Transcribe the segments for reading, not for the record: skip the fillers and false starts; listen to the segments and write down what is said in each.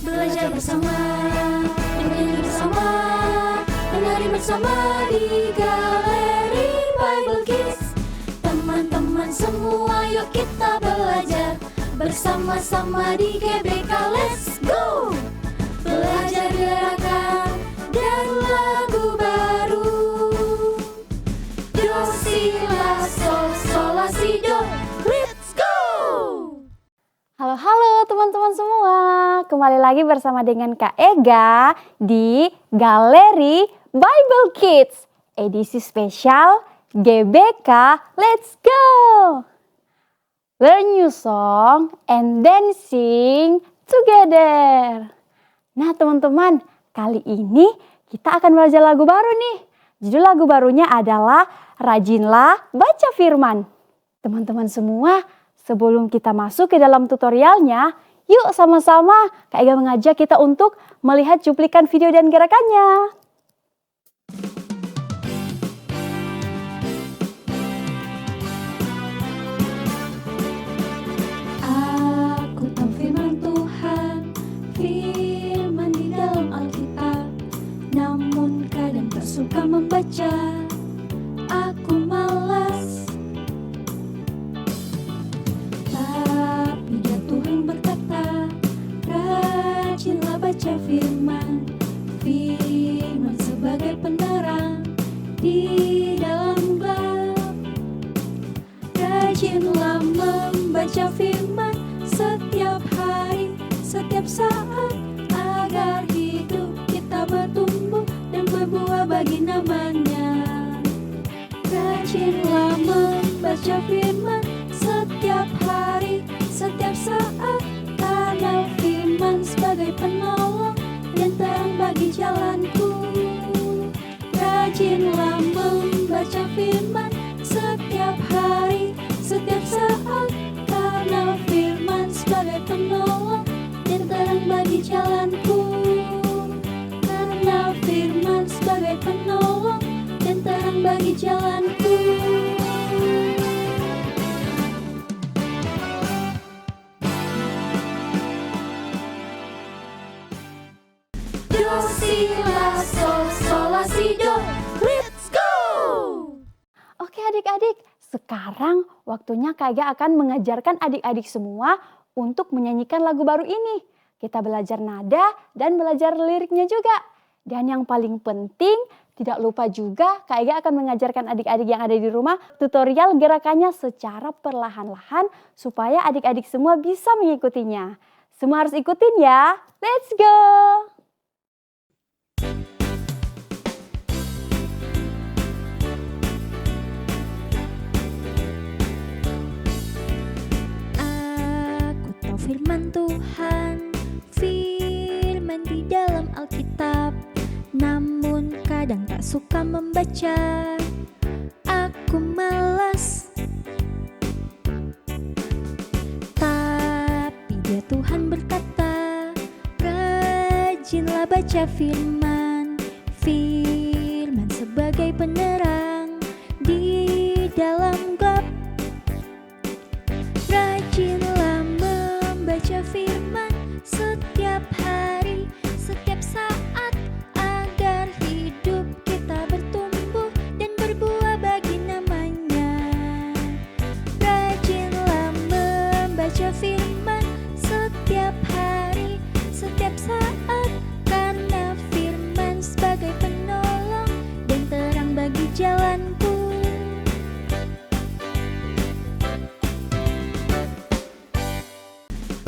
Belajar bersama, menyanyi bersama, menari bersama di Galeri Bible Kids. Teman-teman semua, yuk kita belajar bersama-sama di GBK. Let's go! Belajar gerakan dan lagu baru. Do, si, la, sol, sol, la, si, do. Let's go! Halo teman-teman semua, kembali lagi bersama dengan Kak Ega di Galeri Bible Kids edisi spesial GBK. Let's go! Learn new song and then sing together. Nah teman-teman, kali ini kita akan belajar lagu baru nih. Judul lagu barunya adalah Rajinlah Baca Firman. Teman-teman semua, sebelum kita masuk ke dalam tutorialnya, yuk sama-sama Kak Ega mengajak kita untuk melihat cuplikan video dan gerakannya. Aku tahu firman Tuhan, firman di dalam Alkitab, namun kadang tak suka membaca. Aku malas. Tapi dia Tuhan berkata, rajinlah baca firman, firman sebagai penerang di dalam gelap. Rajinlah membaca firman setiap hari, setiap saat, agar hidup kita bertumbuh dan berbuah bagi namanya. Rajinlah membaca firman setiap hari, setiap saat, karena firman sebagai penolong dan terang bagi jalanku. Rajinlah membaca firman setiap hari, setiap saat, karena firman sebagai penolong dan terang bagi jalanku. Karena firman sebagai penolong dan terang bagi jalanku. Do, si, la, sol, sol, la, si, do. Let's go! Oke adik-adik, sekarang waktunya Kak Ega akan mengajarkan adik-adik semua untuk menyanyikan lagu baru ini. Kita belajar nada dan belajar liriknya juga. Dan yang paling penting, tidak lupa juga Kak Ega akan mengajarkan adik-adik yang ada di rumah tutorial gerakannya secara perlahan-lahan supaya adik-adik semua bisa mengikutinya. Semua harus ikutin ya. Let's go! Aku tahu firman Tuhan, firman di dalam Alkitab, namun kadang tak suka membaca. Aku malas. Tapi dia Tuhan berkata, rajinlah baca firman, firman sebagai penerang di dalam gelap. Rajinlah membaca firman setiap hari, setiap saat, agar hidup kita bertumbuh dan berbuah bagi namanya. Rajinlah membaca firman setiap hari, setiap saat, karena firman sebagai penolong dan terang bagi jalanku.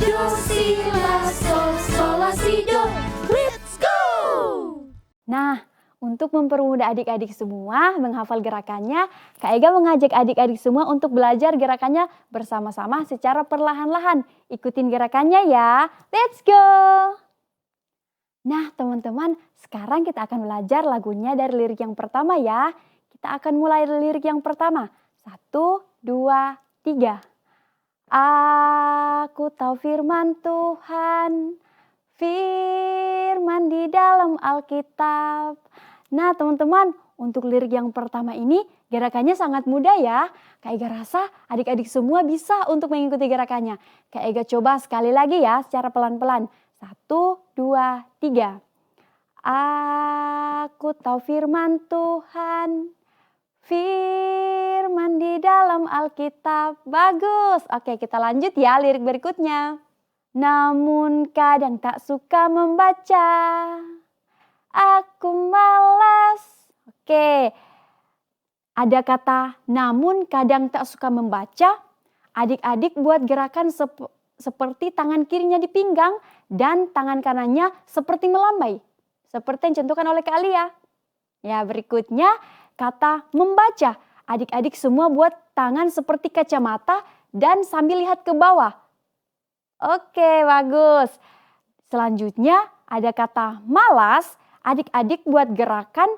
Do, si, la, sol, sol, la, si, do. Let's go! Nah, untuk mempermudah adik-adik semua menghafal gerakannya, Kak Ega mengajak adik-adik semua untuk belajar gerakannya bersama-sama secara perlahan-lahan. Ikutin gerakannya ya. Let's go! Nah, teman-teman, sekarang kita akan belajar lagunya dari lirik yang pertama ya. Kita akan mulai dari lirik yang pertama. 1, 2, 3. Aku tahu firman Tuhan, firman di dalam Alkitab. Nah teman-teman, untuk lirik yang pertama ini gerakannya sangat mudah ya. Kak Ega rasa adik-adik semua bisa untuk mengikuti gerakannya. Kak Ega coba sekali lagi ya secara pelan-pelan. 1, 1, 2, 3. Aku tahu firman Tuhan, firman di dalam Alkitab. Bagus. Oke, kita lanjut ya lirik berikutnya. Namun kadang tak suka membaca, aku malas. Oke, ada kata namun kadang tak suka membaca. Adik-adik buat gerakan seperti tangan kirinya di pinggang dan tangan kanannya seperti melambai. Seperti yang dicontohkan oleh Kak Alia. Ya, berikutnya kata membaca. Adik-adik semua buat tangan seperti kacamata dan sambil lihat ke bawah. Oke, bagus. Selanjutnya ada kata malas. Adik-adik buat gerakan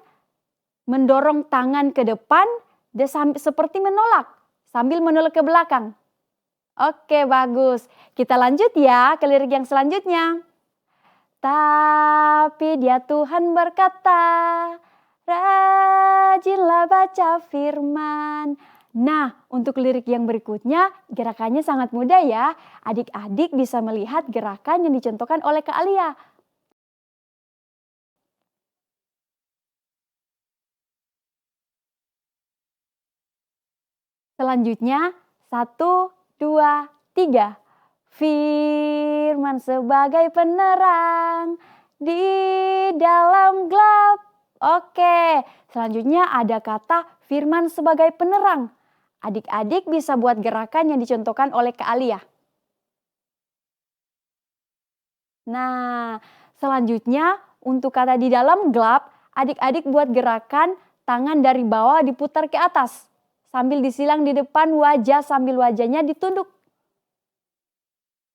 mendorong tangan ke depan dan seperti menolak sambil menolak ke belakang. Oke, bagus. Kita lanjut ya ke lirik yang selanjutnya. Tapi dia Tuhan berkata, rajinlah baca firman. Nah, untuk lirik yang berikutnya gerakannya sangat mudah ya. Adik-adik bisa melihat gerakan yang dicontohkan oleh Kak Alia. Selanjutnya 1, 2, 3. Firman sebagai penerang di dalam gelap. Oke, selanjutnya ada kata firman sebagai penerang. Adik-adik bisa buat gerakan yang dicontohkan oleh Kak Alia. Nah, selanjutnya untuk kata di dalam gelap, adik-adik buat gerakan tangan dari bawah diputar ke atas. Sambil disilang di depan wajah sambil wajahnya ditunduk.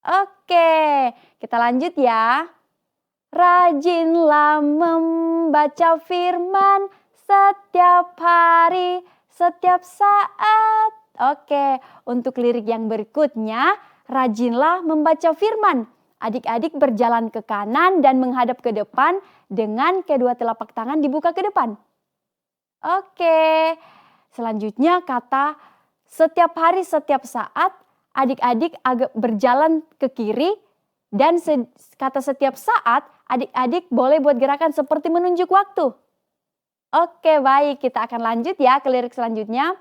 Oke, kita lanjut ya. Rajinlah membaca firman setiap hari, setiap saat. Oke, untuk lirik yang berikutnya, rajinlah membaca firman. Adik-adik berjalan ke kanan dan menghadap ke depan dengan kedua telapak tangan dibuka ke depan. Oke, selanjutnya kata setiap hari, setiap saat. Adik-adik agak berjalan ke kiri dan kata setiap saat adik-adik boleh buat gerakan seperti menunjuk waktu. Oke, baik, kita akan lanjut ya ke lirik selanjutnya.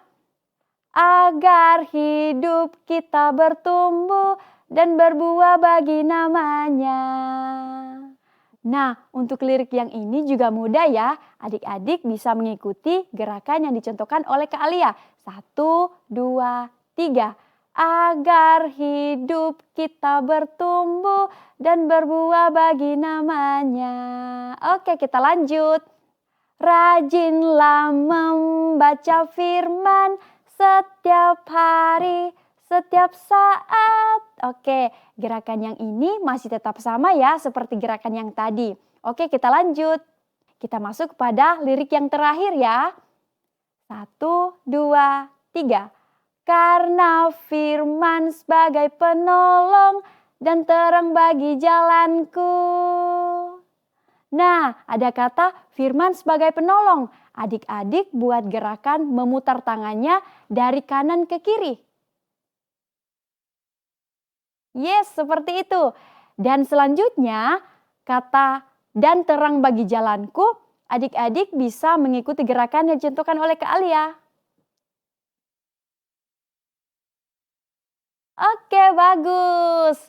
Agar hidup kita bertumbuh dan berbuah bagi namanya. Nah, untuk lirik yang ini juga mudah ya. Adik-adik bisa mengikuti gerakan yang dicontohkan oleh Kak Alia. 1, 2, 3. Agar hidup kita bertumbuh dan berbuah bagi namanya. Oke, kita lanjut. Rajinlah membaca firman setiap hari, setiap saat. Oke, gerakan yang ini masih tetap sama ya seperti gerakan yang tadi. Oke, kita lanjut. Kita masuk pada lirik yang terakhir ya. 1, 2, 3. Karena firman sebagai penolong dan terang bagi jalanku. Nah, ada kata firman sebagai penolong. Adik-adik buat gerakan memutar tangannya dari kanan ke kiri. Yes, seperti itu. Dan selanjutnya kata dan terang bagi jalanku. Adik-adik bisa mengikuti gerakan yang dicontohkan oleh Kak Alia. Oke, bagus.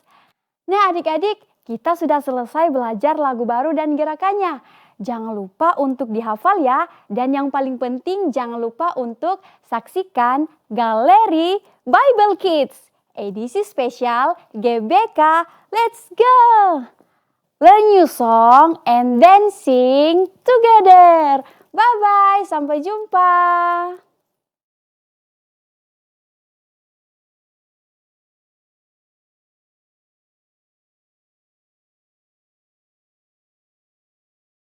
Nah, adik-adik, kita sudah selesai belajar lagu baru dan gerakannya. Jangan lupa untuk dihafal ya. Dan yang paling penting jangan lupa untuk saksikan Galeri Bible Kids. Edisi spesial GBK. Let's go! Learn new song and then sing together. Bye-bye, sampai jumpa.